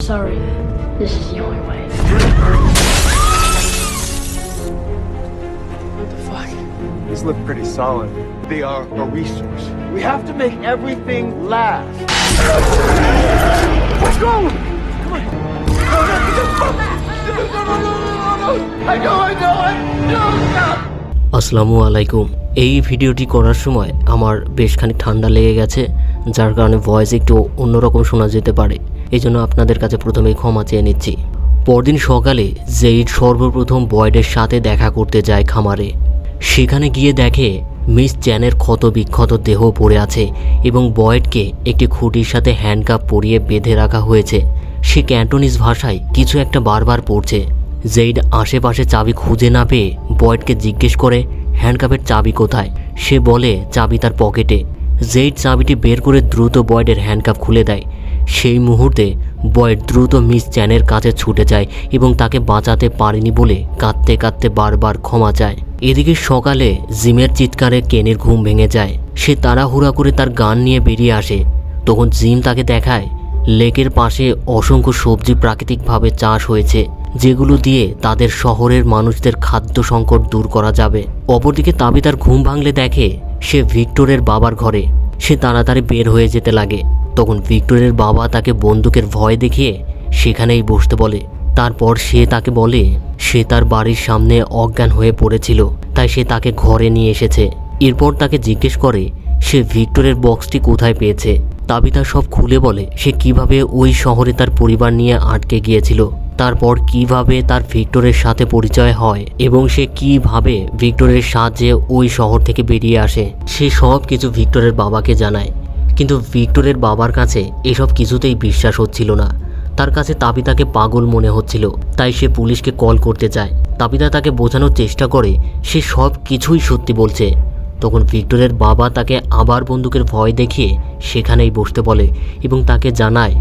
sorry. This is the only way. What the fuck? These look pretty solid. They are a resource. We have to make everything last. Let's go! Come on. No. I know. আসসালামু আলাইকুম। এই ভিডিওটি করার সময় আমার বেশ খানিক ঠান্ডা লেগে গেছে, যার কারণে ভয়েস একটু অন্যরকম শোনা যেতে পারে। এই জন্য আপনাদের কাছে প্রথমেই ক্ষমা চেয়ে নিচ্ছি। পরদিন সকালে জেইড সর্বপ্রথম বয়েডের সাথে দেখা করতে যায় খামারে। সেখানে গিয়ে দেখে মিস চ্যানের ক্ষত বিক্ষত দেহ পড়ে আছে এবং বয়েডকে একটি খুঁটির সাথে হ্যান্ডকাপ পরিয়ে বেঁধে রাখা হয়েছে। সে ক্যান্টোনিজ ভাষায় কিছু একটা বারবার পড়ছে। জেইড আশেপাশে চাবি খুঁজে না পেয়ে বয়েডকে জিজ্ঞেস করে হ্যান্ডকাপের চাবি কোথায়। সে বলে চাবি তার পকেটে। জেইড চাবিটি বের করে দ্রুত বয়েডের হ্যান্ডকাপ খুলে দেয়। সেই মুহূর্তে বয়েড দ্রুত মিস চ্যানের কাছে ছুটে যায় এবং তাকে বাঁচাতে পারেনি বলে কাঁদতে কাঁদতে বারবার ক্ষমা চায়। এদিকে সকালে জিমের চিৎকারে কেনির ঘুম ভেঙে যায়। সে তাড়াহুড়া করে তার গান নিয়ে বেরিয়ে আসে। তখন জিম তাকে দেখায় লেকের পাশে অসংখ্য সবজি প্রাকৃতিকভাবে চাষ হয়েছে, যেগুলো দিয়ে তাদের শহরের মানুষদের খাদ্য সংকট দূর করা যাবে। অপরদিকে তাবিতার ঘুম ভাঙলে দেখে সে ভিক্টরের বাবার ঘরে। সে তাড়াতাড়ি বের হয়ে যেতে লাগে। তখন ভিক্টরের বাবা তাকে বন্দুকের ভয় দেখিয়ে সেখানেই বসতে বলে। তারপর সে তাকে বলে সে তার বাড়ির সামনে অজ্ঞান হয়ে পড়েছিল, তাই সে তাকে ঘরে নিয়ে এসেছে। এরপর তাকে জিজ্ঞেস করে সে ভিক্টরের বক্সটি কোথায় পেয়েছে। তাবিতা সব খুলে বলে সে কিভাবে ওই শহরে তার পরিবার নিয়ে আটকে গিয়েছিল, তারপর কিভাবে তার ভিক্টরের সাথে পরিচয় হয় এবং সে কিভাবে ভিক্টরের সাহায্যে ওই শহর থেকে বেরিয়ে আসে। সে সব কিছু ভিক্টরের বাবাকে জানায়, কিন্তু ভিক্টরের বাবার কাছে এসব কিছুতেই বিশ্বাস হচ্ছিল না। তার কাছে তাবিতাকে পাগল মনে হচ্ছিল, তাই সে পুলিশকে কল করতে চায়। তাবিতা তাকে বোঝানোর চেষ্টা করে সে সব কিছুই সত্যি বলছে। তখন ভিক্টরের বাবা তাকে আবার বন্দুকের ভয় দেখিয়ে সেখানেই বসতে বলে এবং তাকে জানায়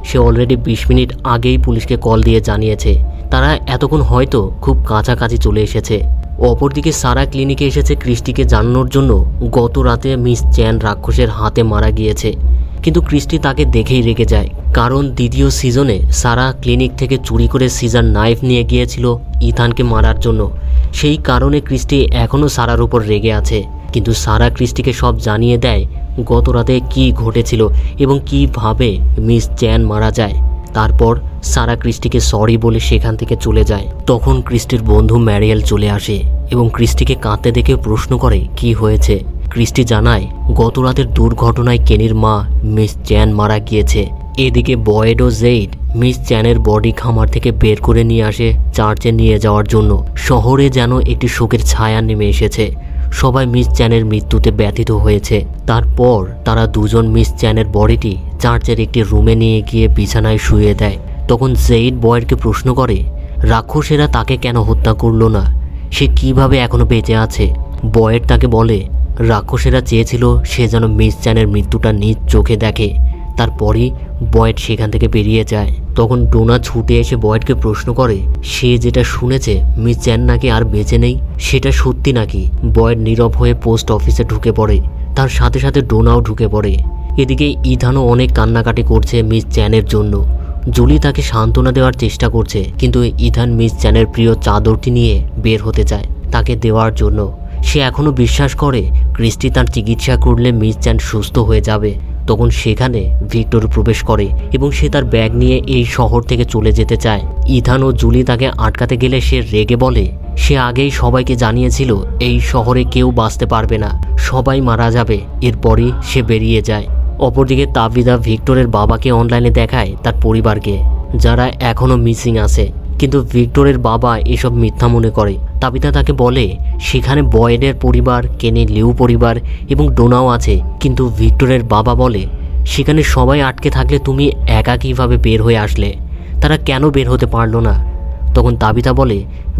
সে অলরেডি 20 মিনিট আগেই পুলিশকে কল দিয়ে জানিয়েছে। তারা এতক্ষণ হয়তো খুব কাছাকাছি চলে এসেছে। অপরদিকে সারা ক্লিনিকে এসেছে ক্রিস্টিকে জানানোর জন্য গত রাতে মিস চ্যান রাক্ষসের হাতে মারা গিয়েছে। কিন্তু ক্রিস্টি তাকে দেখেই রেগে যায়, কারণ দ্বিতীয় সিজনে সারা ক্লিনিক থেকে চুরি করে সিজার নাইফ নিয়ে গিয়েছিল ইথানকে মারার জন্য। সেই কারণে ক্রিস্টি এখনও সারার উপর রেগে আছে। কিন্তু সারা ক্রিস্টিকে সব জানিয়ে দেয় গত রাতে কী ঘটেছিল এবং কিভাবে মিস চ্যান মারা যায়। তারপর সারা ক্রিস্টিকে সরি বলে সেখান থেকে চলে যায়। তখন ক্রিস্টির বন্ধু ম্যারিয়েল চলে আসে এবং ক্রিস্টিকে কাঁদতে দেখে প্রশ্ন করে কি হয়েছে। ক্রিস্টি জানায় গত রাতের দুর্ঘটনায় কেনির মা মিস চ্যান মারা গিয়েছে। এদিকে বয়েড ও জেইড মিস চ্যানের বডি খামার থেকে বের করে নিয়ে আসে চার্চে নিয়ে যাওয়ার জন্য। শহরে যেন একটি শোকের ছায়া নেমে এসেছে। সবাই মিস চ্যানের মৃত্যুতে ব্যথিত হয়েছে। তারপর তারা দুজন মিস চ্যানের বডিটি চার্চের একটি রুমে নিয়ে গিয়ে বিছানায় শুয়ে দেয়। তখন জেইড বয়েডকে প্রশ্ন করে রাক্ষসেরা তাকে কেন হত্যা করলো না, সে কিভাবে এখনো বেঁচে আছে। বয়েড তাকে বলে রাক্ষসেরা চেয়েছিল সে যেন মিস চ্যানের মৃত্যুটা নিজ চোখে দেখে। তারপরই বয়েড সেখান থেকে বেরিয়ে যায়। তখন ডোনা ছুটে এসে বয়েডকে প্রশ্ন করে সে যেটা শুনেছে মিস চ্যান নাকি আর বেঁচে নেই, সেটা সত্যি নাকি। বয়েড নীরব হয়ে পোস্ট অফিসে ঢুকে পড়ে। তার সাথে সাথে ডোনাও ঢুকে পড়ে। এদিকে ইথানও অনেক কান্নাকাটি করছে মিস চ্যানের জন্য। জুলি তাকে সান্ত্বনা দেওয়ার চেষ্টা করছে, কিন্তু ইথান মিস চ্যানের প্রিয় চাদরটি নিয়ে বের হতে চায় তাকে দেওয়ার জন্য। সে এখনও বিশ্বাস করে ক্রিস্টি তার চিকিৎসা করলে মিস চ্যান সুস্থ হয়ে যাবে। তখন সেখানে ভিক্টর প্রবেশ করে এবং সে তার ব্যাগ নিয়ে এই শহর থেকে চলে যেতে চায়। ইথান ও জুলি তাকে আটকাতে গেলে সে রেগে বলে সে আগেই সবাইকে জানিয়েছিল এই শহরে কেউ বাঁচতে পারবে না, সবাই মারা যাবে। এরপরই সে বেরিয়ে যায়। অপরদিকে তাবিদা ভিক্টরের বাবাকে অনলাইনে দেখায় তার পরিবারকে, যারা এখনও মিসিং আছে। কিন্তু ভিক্টরের বাবা এসব মিথ্যা মনে করে। তাবিতা তাকে বলে সেখানে বয়েডের পরিবার, কেনি লিউ পরিবার এবং ডোনাও আছে। কিন্তু ভিক্টরের বাবা বলে সেখানে সবাই আটকে থাকলে তুমি একা কীভাবে বের হয়ে আসলে, তারা কেন বের হতে পারলো না। তখন তাবিতা বলে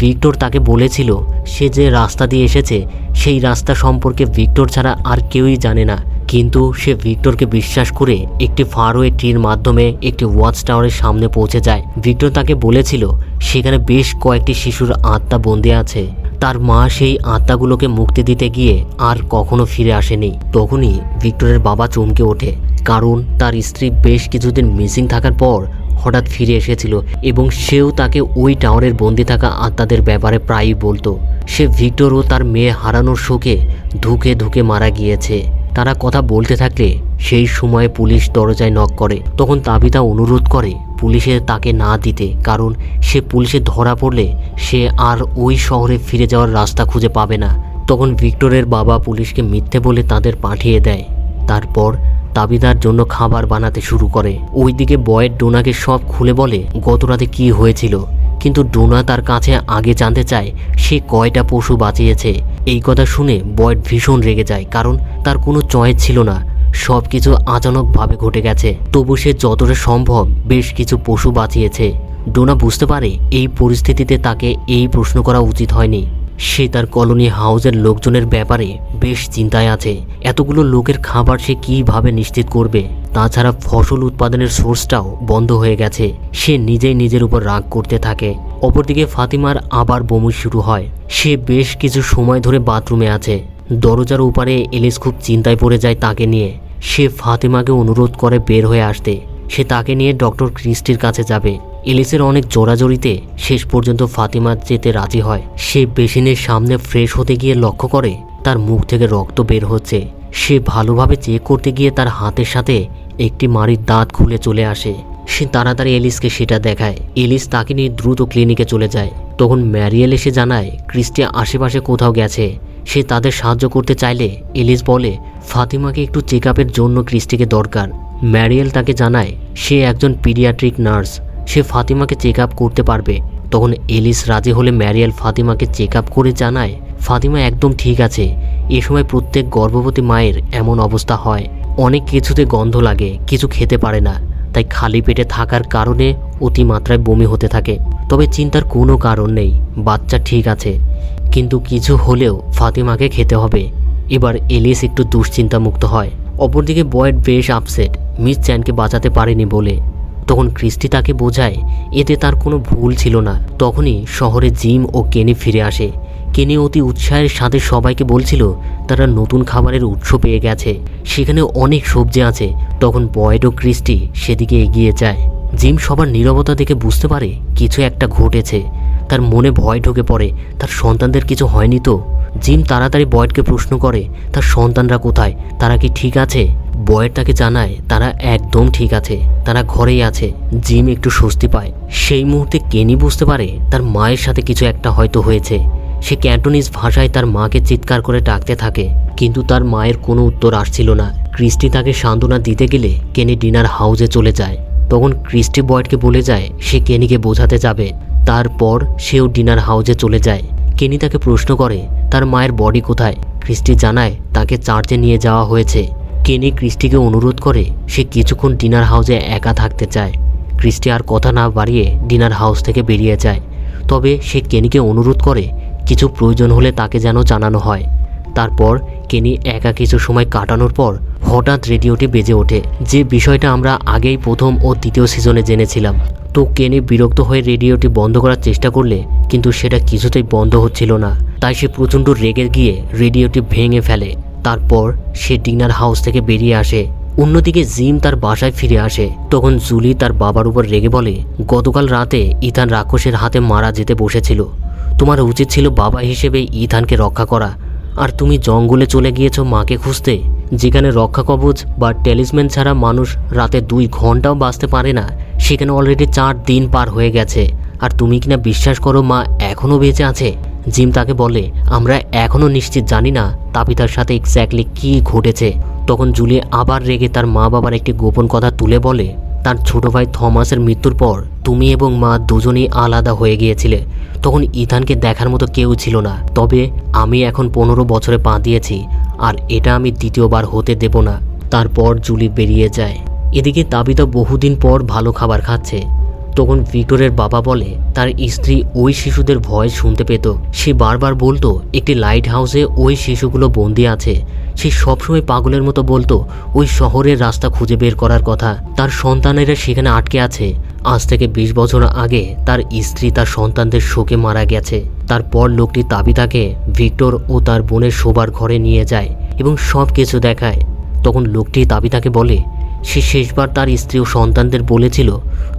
ভিক্টর তাকে বলেছিল সে যে রাস্তা দিয়ে এসেছে সেই রাস্তা সম্পর্কে ভিক্টর ছাড়া আর কেউই জানে না। কিন্তু সে ভিক্টরকে বিশ্বাস করে একটি ফারওয়ে ট্রির মাধ্যমে একটি ওয়াচ টাওয়ারের সামনে পৌঁছে যায়। ভিক্টর তাকে বলেছিল সেখানে বেশ কয়েকটি শিশুর আত্মা বন্দী আছে। তার মা সেই আত্মাগুলোকে মুক্তি দিতে গিয়ে আর কখনো ফিরে আসেনি। তখনই ভিক্টরের বাবা চমকে ওঠে, কারণ তার স্ত্রী বেশ কিছুদিন মিসিং থাকার পর হঠাৎ ফিরে এসেছিল এবং সেও তাকে ওই টাওয়ারের বন্দি থাকা আত্মাদের ব্যাপারে প্রায়ই বলতো। সে ভিক্টর ও তার মেয়ে হারানোর শোকে ধুকে ধুকে মারা গিয়েছে। তারা কথা বলতে থাকলে সেই সময়ে পুলিশ দরজায় নক করে। তখন তাবিতা অনুরোধ করে পুলিশে তাকে না দিতে, কারণ সে পুলিশে ধরা পড়লে সে আর ওই শহরে ফিরে যাওয়ার রাস্তা খুঁজে পাবে না। তখন ভিক্টরের বাবা পুলিশকে মিথ্যে বলে তাদের পাঠিয়ে দেয়। তারপর তাবিদার জন্য খাবার বানাতে শুরু করে। ওইদিকে বয়েড ডোনাকে সব খুলে বলে গত রাতে কী হয়েছিল, কিন্তু ডোনা তার কাছে আগে জানতে চায় সে কয়টা পশু বাঁচিয়েছে। এই কথা শুনে বয়েড ভীষণ রেগে যায়, কারণ তার কোনো চয়েস ছিল না, সব কিছু আচানকভাবে ঘটে গেছে। তবু সে যতটা সম্ভব বেশ কিছু পশু বাঁচিয়েছে। ডোনা বুঝতে পারে এই পরিস্থিতিতে তাকে এই প্রশ্ন করা উচিত হয়নি। সে তার কলোনি হাউসের লোকজনের ব্যাপারে বেশ চিন্তায় আছে। এতগুলো লোকের খাবার সে কীভাবে নিশ্চিত করবে? তাছাড়া ফসল উৎপাদনের সোর্সটাও বন্ধ হয়ে গেছে। সে নিজেই নিজের উপর রাগ করতে থাকে। অপরদিকে ফাতিমার আবার বমি শুরু হয়। সে বেশ কিছু সময় ধরে বাথরুমে আছে। দরজার উপারে এলিস খুব চিন্তায় পড়ে যায় তাকে নিয়ে। সে ফাতিমাকে অনুরোধ করে বের হয়ে আসতে। সে তাকে নিয়ে ডক্টর ক্রিস্টির কাছে যাবে। এলিসের অনেক জোরাজোরিতে শেষ পর্যন্ত ফাতিমা যেতে রাজি হয়। সে বেসিনের সামনে ফ্রেশ হতে গিয়ে লক্ষ্য করে তার মুখ থেকে রক্ত বের হচ্ছে। সে ভালোভাবে চেক করতে গিয়ে তার হাতের সাথে একটি মাড়ির দাঁত খুলে চলে আসে। সে তাড়াতাড়ি এলিসকে সেটা দেখায়। এলিস তাকে নিয়ে দ্রুত ক্লিনিকে চলে যায়। তখন ম্যারিয়েল এসে জানায় ক্রিস্টি আশেপাশে কোথাও গেছে। সে তাদের সাহায্য করতে চাইলে এলিস বলে ফাতিমাকে একটু চেক আপের জন্য ক্রিস্টিকে দরকার। ম্যারিয়েল তাকে জানায় সে একজন পিডিয়াট্রিক নার্স, সে ফাতিমাকে চেক আপ করতে পারবে। তখন এলিস রাজি হলে ম্যারিয়েল ফাতিমাকে চেক আপ করে জানায় ফাতিমা একদম ঠিক আছে। এ সময় প্রত্যেক গর্ভবতী মায়ের এমন অবস্থা হয়, অনেক কিছুতে গন্ধ লাগে, কিছু খেতে পারে না, তাই খালি পেটে থাকার কারণে অতিমাত্রায় বমি হতে থাকে। তবে চিন্তার কোনো কারণ নেই, বাচ্চা ঠিক আছে, কিন্তু কিছু হলেও ফাতিমাকে খেতে হবে। এবার এলিস একটু দুশ্চিন্তামুক্ত হয়। অপরদিকে বয়েড বেশ আপসেট মিস চ্যানকে বাঁচাতে পারেনি বলে। তখন ক্রিস্টি তাকে বোঝায় এতে তার কোনো ভুল ছিল না। তখনই শহরে জিম ও কেনি ফিরে আসে। কেনি অতি উৎসাহের সাথে সবাইকে বলছিল তারা নতুন খাবারের উৎস পেয়ে গেছে, সেখানে অনেক সবজি আছে। তখন বয়েড ও ক্রিস্টি সেদিকে এগিয়ে যায়। জিম সবার নীরবতা দেখে বুঝতে পারে কিছু একটা ঘটেছে। তার মনে ভয় ঢুকে পড়ে, তার সন্তানদের কিছু হয়নি তো? জিম তাড়াতাড়ি বয়েডকে প্রশ্ন করে তার সন্তানরা কোথায়, তারা কি ঠিক আছে? বয়েড তাকে জানায় তারা একদম ঠিক আছে, তারা ঘরেই আছে। জিম একটু স্বস্তি পায়। সেই মুহূর্তে কেনি বুঝতে পারে তার মায়ের সাথে কিছু একটা হয়তো হয়েছে। সে ক্যান্টোনিজ ভাষায় তার মাকে চিৎকার করে ডাকতে থাকে, কিন্তু তার মায়ের কোনো উত্তর আসছিল না। ক্রিস্টি তাকে সান্ত্বনা দিতে গেলে কেনি ডিনার হাউসে চলে যায়। তখন ক্রিস্টি বয়েডকে বলে যায় সে কেনিকে বোঝাতে যাবে। তারপর সেও ডিনার হাউসে চলে যায়। কেনি তাকে প্রশ্ন করে তার মায়ের বডি কোথায়। ক্রিস্টি জানায় তাকে চার্চে নিয়ে যাওয়া হয়েছে। কেনি ক্রিস্টিকে অনুরোধ করে সে কিছুক্ষণ ডিনার হাউসে একা থাকতে চায়। ক্রিস্টি আর কথা না বাড়িয়ে ডিনার হাউস থেকে বেরিয়ে যায়। তবে সে কেনিকে অনুরোধ করে কিছু প্রয়োজন হলে তাকে যেন জানানো হয়। তারপর কেনি একা কিছু সময় কাটানোর পর হঠাৎ রেডিওটি বেজে ওঠে, যে বিষয়টা আমরা আগেই প্রথম ও দ্বিতীয় সিজনে জেনেছিলাম। তো কেনি বিরক্ত হয়ে রেডিওটি বন্ধ করার চেষ্টা করলে কিন্তু সেটা কিছুতেই বন্ধ হচ্ছিল না। তাই সে প্রচণ্ড রেগে গিয়ে রেডিওটি ভেঙে ফেলে। তারপর সে ডিনার হাউস থেকে বেরিয়ে আসে। অন্যদিকে জিম তার বাসায় ফিরে আসে। তখন জুলি তার বাবার উপর রেগে বলে গতকাল রাতে ইথান রাক্ষসের হাতে মারা যেতে বসেছিল। তোমার উচিত ছিল বাবা হিসেবে ইথানকে রক্ষা করা, আর তুমি জঙ্গলে চলে গিয়েছো মাকে খুঁজতে, যেখানে রক্ষা কবচ বা টেলিসম্যান ছাড়া মানুষ রাতে 2 ঘন্টাও বাঁচতে পারে না। সেখানে অলরেডি 4 দিন পার হয়ে গেছে, আর তুমি কিনা বিশ্বাস করো মা এখনও বেঁচে আছে? জিম তাকে বলে আমরা এখনও নিশ্চিত জানি না তাবিতার সাথে এক্স্যাক্টলি কী ঘটেছে। তখন জুলি আবার রেগে তার মা বাবার একটি গোপন কথা তুলে বলে তার ছোট ভাই থমাসের মৃত্যুর পর তুমি এবং মা দুজনেই আলাদা হয়ে গিয়েছিলে। তখন ইথানকে দেখার মতো কেউ ছিল না। তবে আমি এখন 15 বছরে পা দিয়েছি, আর এটা আমি দ্বিতীয়বার হতে দেব না। তারপর জুলি বেরিয়ে যায়। এদিকে তাবিতা বহুদিন পর ভালো খাবার খাচ্ছে। তখন ভিক্টরের বাবা বলে তার স্ত্রী ওই শিশুদের ভয়েস শুনতে পেত। সে বারবার বলতো একটি লাইট হাউসে ওই শিশুগুলো বন্দি আছে। সে সবসময় পাগলের মতো বলতো ওই শহরের রাস্তা খুঁজে বের করার কথা। তার সন্তানেরা সেখানে আটকে আছে। আজ থেকে 20 বছর আগে তার স্ত্রী তার সন্তানদের শোকে মারা গেছে। তারপর লোকটি তাবিতাকে ভিক্টর ও তার বোনের শোবার ঘরে নিয়ে যায় এবং সব কিছু দেখায়। তখন লোকটি তাবিতাকে বলে সে শেষবার তার স্ত্রী ও সন্তানদের বলেছিল,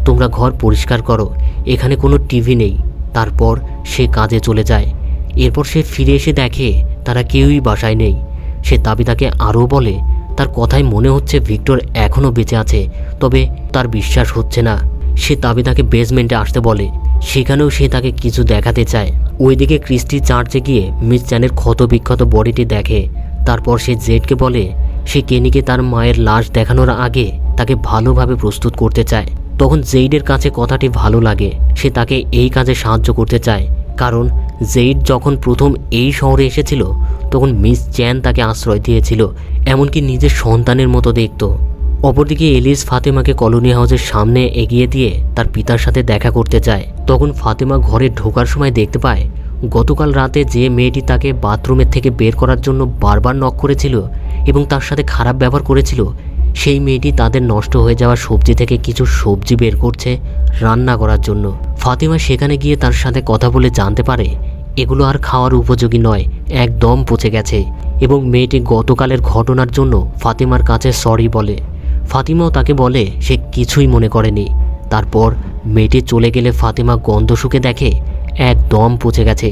তোমরা ঘর পরিষ্কার করো, এখানে কোনো টিভি নেই। তারপর সে কাজে চলে যায়। এরপর সে ফিরে এসে দেখে তারা কেউই বাসায় নেই। সে তাবিদাকে আরও বলে তার কথায় মনে হচ্ছে ভিক্টর এখনও বেঁচে আছে, তবে তার বিশ্বাস হচ্ছে না। সে তাবিদাকে বেসমেন্টে আসতে বলে, সেখানেও সে তাকে কিছু দেখাতে চায়। ওইদিকে ক্রিস্টি চার্চে গিয়ে মিস চ্যানের ক্ষতবিক্ষত বডিটি দেখে। তারপর সে জেডকে বলে সে কেনিকে তার মায়ের লাশ দেখানোর আগে তাকে ভালোভাবে প্রস্তুত করতে চায়। তখন জেইডের কাছে কথাটি ভালো লাগে। সে তাকে এই কাজে সাহায্য করতে চায়, কারণ জেইড যখন প্রথম এই শহরে এসেছিল তখন মিস চ্যান তাকে আশ্রয় দিয়েছিল, এমনকি নিজের সন্তানের মতো দেখত। অপরদিকে এলিস ফাতেমাকে কলোনি হাউসের সামনে এগিয়ে দিয়ে তার পিতার সাথে দেখা করতে চায়। তখন ফাতেমা ঘরে ঢোকার সময় দেখতে পায় গতকাল রাতে যে মেয়েটি তাকে বাথরুমের থেকে বের করার জন্য বারবার নক করেছিল এবং তার সাথে খারাপ ব্যবহার করেছিল, সেই মেয়েটি তাদের নষ্ট হয়ে যাওয়া সবজি থেকে কিছু সবজি বের করছে রান্না করার জন্য। ফাতেমা সেখানে গিয়ে তার সাথে কথা বলে জানতে পারে এগুলো আর খাওয়ার উপযোগী নয়, একদম পচে গেছে, এবং মেয়েটি গতকালের ঘটনার জন্য ফাতেমার কাছে সরি বলে। ফাতিমাও তাকে বলে সে কিছুই মনে করেনি। তারপর মেয়েটি চলে গেলে ফাতেমা গন্ধ শুকে দেখে একদম পচে গেছে,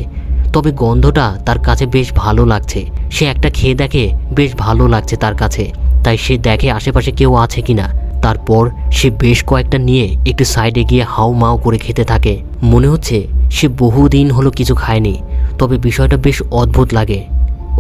তবে গন্ধটা তার কাছে বেশ ভালো লাগছে। সে একটা খেয়ে দেখে বেশ ভালো লাগছে তার কাছে, তাই সে দেখে আশেপাশে কেউ আছে কিনা। তারপর সে বেশ কয়েকটা নিয়ে একটু সাইডে গিয়ে হাউ মাউ করে খেতে থাকে। মনে হচ্ছে সে বহুদিন হলো কিছু খায়নি, তবে বিষয়টা বেশ অদ্ভুত লাগে।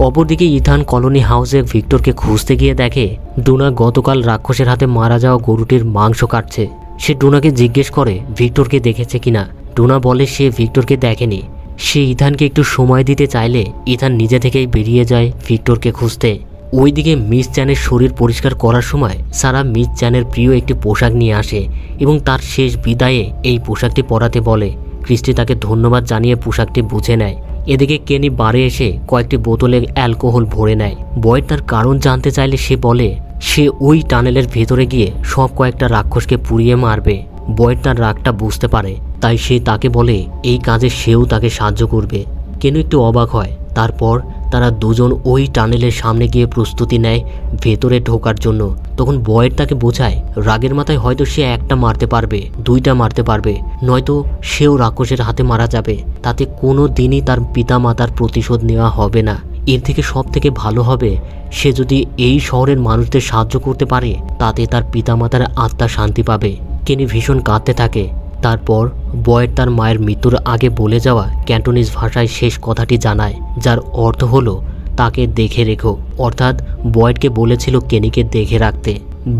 অপরদিকে ইথান কলোনি হাউসে ভিক্টরকে খুঁজতে গিয়ে দেখে ডোনা গতকাল রাক্ষসের হাতে মারা যাওয়া গরুটির মাংস কাটছে। সে ডোনাকে জিজ্ঞেস করে ভিক্টরকে দেখেছে কিনা। ডোনা বলে সে ভিক্টরকে দেখেনি। সে ইথানকে একটু সময় দিতে চাইলে ইথান নিজে থেকেই বেরিয়ে যায় ভিক্টরকে খুঁজতে। ওইদিকে মিস চ্যানের শরীর পরিষ্কার করার সময় সারা মিস চ্যানের প্রিয় একটি পোশাক নিয়ে আসে এবং তার শেষ বিদায়ে এই পোশাকটি পরাতে বলে। ক্রিস্টি তাকে ধন্যবাদ জানিয়ে পোশাকটি বুঝে নেয়। এদিকে কেনি বারে এসে কয়েকটি বোতলে অ্যালকোহল ভরে নেয়। বয়েড তার কারণ জানতে চাইলে সে বলে সে ওই টানেলের ভেতরে গিয়ে সব কয়েকটা রাক্ষসকে পুড়িয়ে মারবে। বয়েড তার রাগটা বুঝতে পারে, তাই সে তাকে বলে এই কাজে সেও তাকে সাহায্য করবে। কেন একটু অবাক হয়। তারপর তারা দুজন ওই টানেলের সামনে গিয়ে প্রস্তুতি নেয় ভেতরে ঢোকার জন্য। তখন বয়েড তাকে বোঝায় রাগের মাথায় হয়তো সে একটা মারতে পারবে, দুইটা মারতে পারবে, নয়তো সেও রাক্ষসের হাতে মারা যাবে। তাতে কোনো দিনই তার পিতা মাতার প্রতিশোধ নেওয়া হবে না। এর থেকে সব থেকে ভালো হবে সে যদি এই শহরের মানুষদের সাহায্য করতে পারে, তাতে তার পিতামাতার আত্মা শান্তি পাবে। কেনি ভীষণ কাঁদতে থাকে। তারপর বয়েড তার মায়ের মৃত্যুর আগে বলে যাওয়া ক্যান্টোনিজ ভাষায় শেষ কথাটি জানায়, যার অর্থ হলো তাকে দেখে রেখো। অর্থাৎ বয়েডকে বলেছিল কেনিকে দেখে রাখতে।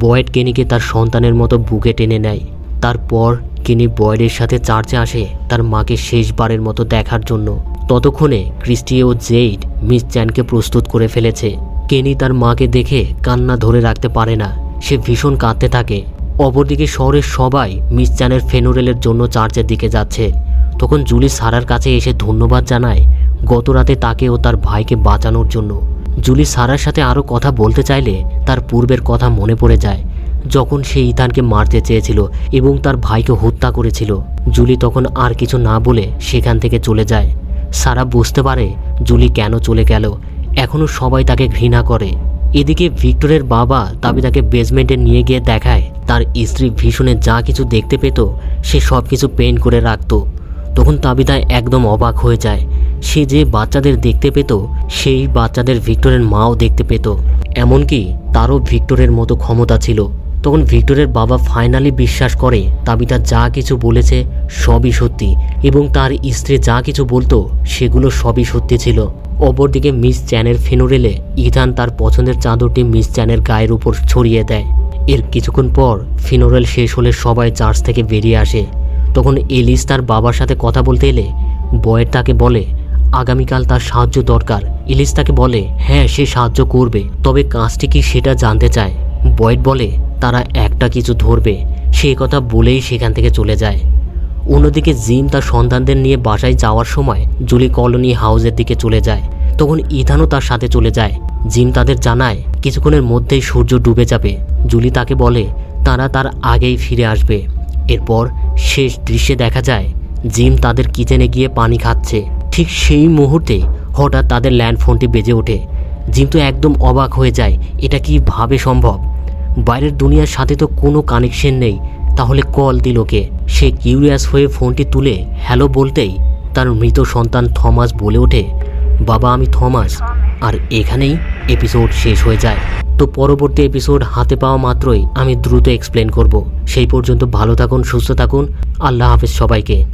বয়েড কেনিকে তার সন্তানের মতো বুকে টেনে নেয়। তারপর কেনি বয়েডের সাথে চার্চে আসে তার মাকে শেষবারের মতো দেখার জন্য। ততক্ষণে ক্রিস্টি ও জেইড মিস চ্যানকে প্রস্তুত করে ফেলেছে। কেনি তার মাকে দেখে কান্না ধরে রাখতে পারে না। সে ভীষণ কাঁদতে থাকে। অপরদিকে শহরের সবাই মিস চ্যানের ফেনুরেলের জন্য চার্চের দিকে যাচ্ছে। তখন জুলি সারার কাছে এসে ধন্যবাদ জানায় গত রাতে তাকে ও তার ভাইকে বাঁচানোর জন্য। জুলি সারার সাথে আরও কথা বলতে চাইলে তার পূর্বের কথা মনে পড়ে যায়, যখন সে ইথানকে মারতে চেয়েছিল এবং তার ভাইকে হত্যা করেছিল। জুলি তখন আর কিছু না বলে সেখান থেকে চলে যায়। সারা বুঝতে পারে জুলি কেন চলে গেল। এখনও সবাই তাকে ঘৃণা করে। এদিকে ভিক্টরের বাবা তাবিদাকে বেসমেন্টে নিয়ে গিয়ে দেখায় তার স্ত্রী ভীষণে যা কিছু দেখতে পেত সে সব কিছু পেন্ট করে রাখত। তখন তাবিদা একদম অবাক হয়ে যায়। সে যে বাচ্চাদের দেখতে পেত সেই বাচ্চাদের ভিক্টরের মাও দেখতে পেত, এমনকি তারও ভিক্টরের মতো ক্ষমতা ছিল। তখন ভিক্টরের বাবা ফাইনালি বিশ্বাস করে তাবিদা যা কিছু বলেছে সবই সত্যি এবং তার স্ত্রী যা কিছু বলতো সেগুলো সবই সত্যি ছিল। অপরদিকে মিস চ্যানের ফেনুরেলে ইথান তার পছন্দের চাদরটি মিস চ্যানের গায়ের উপর ছড়িয়ে দেয়। এর কিছুক্ষণ পর ফিনোরেল শেষ হলে সবাই চার্চ থেকে বেরিয়ে আসে। তখন এলিস তার বাবার সাথে কথা বলতে এলে বয়েড তাকে বলে আগামীকাল তার সাহায্য দরকার। এলিস তাকে বলে হ্যাঁ সে সাহায্য করবে, তবে কাজটি কি সেটা জানতে চায়। বয়েড বলে তারা একটা কিছু ধরবে। সে কথা বলেই সেখান থেকে চলে যায়। অন্যদিকে জিম তার সন্তানদের নিয়ে বাসায় যাওয়ার সময় জুলি কলোনি হাউসের দিকে চলে যায়। তখন ইথানও তার সাথে চলে যায়। জিম তাদের জানায় কিছুক্ষণের মধ্যেই সূর্য ডুবে যাবে। জুলি তাকে বলে তারা তার আগেই ফিরে আসবে। এরপর শেষ দৃশ্যে দেখা যায় জিম তাদের কিচেনে গিয়ে পানি খাচ্ছে। ঠিক সেই মুহূর্তে হঠাৎ তাদের ল্যান্ডফোনটি বেজে ওঠে। জিম তো একদম অবাক হয়ে যায়, এটা কিভাবে সম্ভব। বাইরের দুনিয়ার সাথে তো কোনো কানেকশন নেই, তাহলে কল দিল কে? সে কিউরিয়াস হয়ে ফোনটি তুলে হ্যালো বলতেই তার মৃত সন্তান থমাস বলে ওঠে, বাবা আমি থমাস। আর এখানেই এপিসোড শেষ হয়ে যায়। তো পরবর্তী এপিসোড হাতে পাওয়া মাত্রই আমি দ্রুত এক্সপ্লেন করব। সেই পর্যন্ত ভালো থাকুন, সুস্থ থাকুন, আল্লাহ হাফেজ সবাইকে।